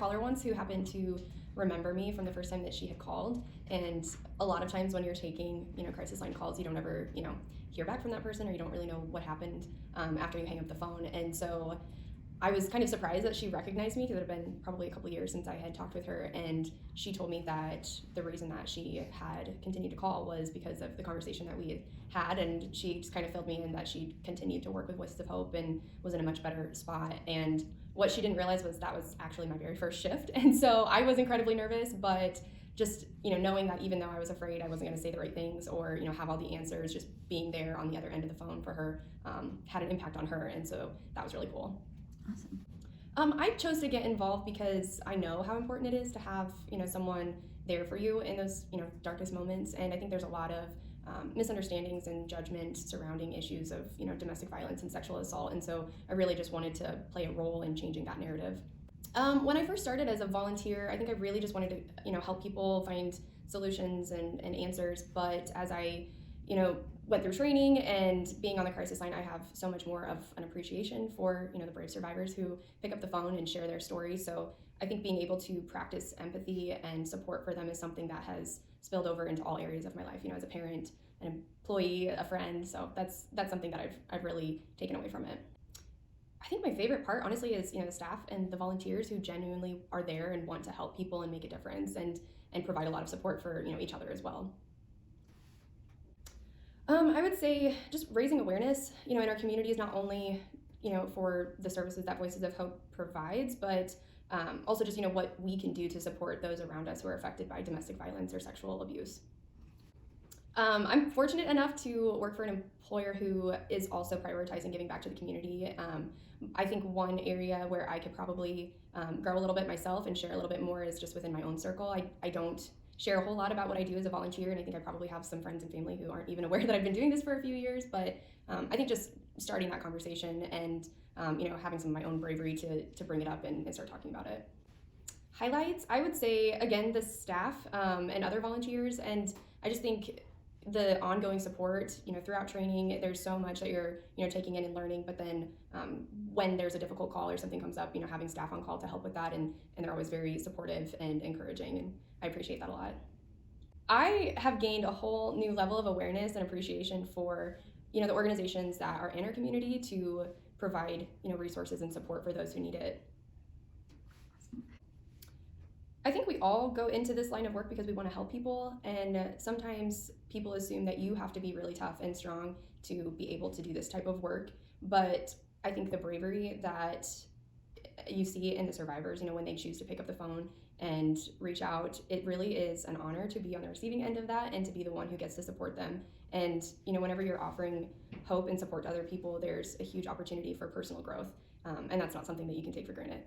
caller once who happened to remember me from the first time that she had called. And a lot of times when you're taking, crisis line calls, you don't ever, hear back from that person, or you don't really know what happened after you hang up the phone. And so I was kind of surprised that she recognized me, because it had been probably a couple of years since I had talked with her, and she told me that the reason that she had continued to call was because of the conversation that we had, and she just kind of filled me in that she continued to work with Voices of Hope and was in a much better spot. And what she didn't realize was that was actually my very first shift, and so I was incredibly nervous, but just knowing that even though I was afraid I wasn't going to say the right things or have all the answers, just being there on the other end of the phone for her had an impact on her, and so that was really cool. Awesome. I chose to get involved because I know how important it is to have someone there for you in those darkest moments, and I think there's a lot of misunderstandings and judgment surrounding issues of domestic violence and sexual assault, and so I really just wanted to play a role in changing that narrative. When I first started as a volunteer, I think I really just wanted to help people find solutions and answers, but as I went through training and being on the crisis line, I have so much more of an appreciation for the brave survivors who pick up the phone and share their stories. So I think being able to practice empathy and support for them is something that has spilled over into all areas of my life, as a parent, an employee, a friend. So that's something that I've really taken away from it. I think my favorite part, honestly, is the staff and the volunteers who genuinely are there and want to help people and make a difference and provide a lot of support for each other as well. I would say just raising awareness, in our communities, not only, for the services that Voices of Hope provides, but also just, what we can do to support those around us who are affected by domestic violence or sexual abuse. I'm fortunate enough to work for an employer who is also prioritizing giving back to the community. I think one area where I could probably grow a little bit myself and share a little bit more is just within my own circle. I don't share a whole lot about what I do as a volunteer, and I think I probably have some friends and family who aren't even aware that I've been doing this for a few years, but I think just starting that conversation and having some of my own bravery to bring it up and start talking about it. Highlights, I would say, again, the staff and other volunteers, and I just think the ongoing support, throughout training, there's so much that you're, taking in and learning, but then when there's a difficult call or something comes up, having staff on call to help with that, and they're always very supportive and encouraging, and I appreciate that a lot. I have gained a whole new level of awareness and appreciation for, the organizations that are in our community to provide, resources and support for those who need it. I think we all go into this line of work because we want to help people, and sometimes people assume that you have to be really tough and strong to be able to do this type of work, but I think the bravery that you see in the survivors, when they choose to pick up the phone and reach out, it really is an honor to be on the receiving end of that and to be the one who gets to support them. And whenever you're offering hope and support to other people, there's a huge opportunity for personal growth, and that's not something that you can take for granted.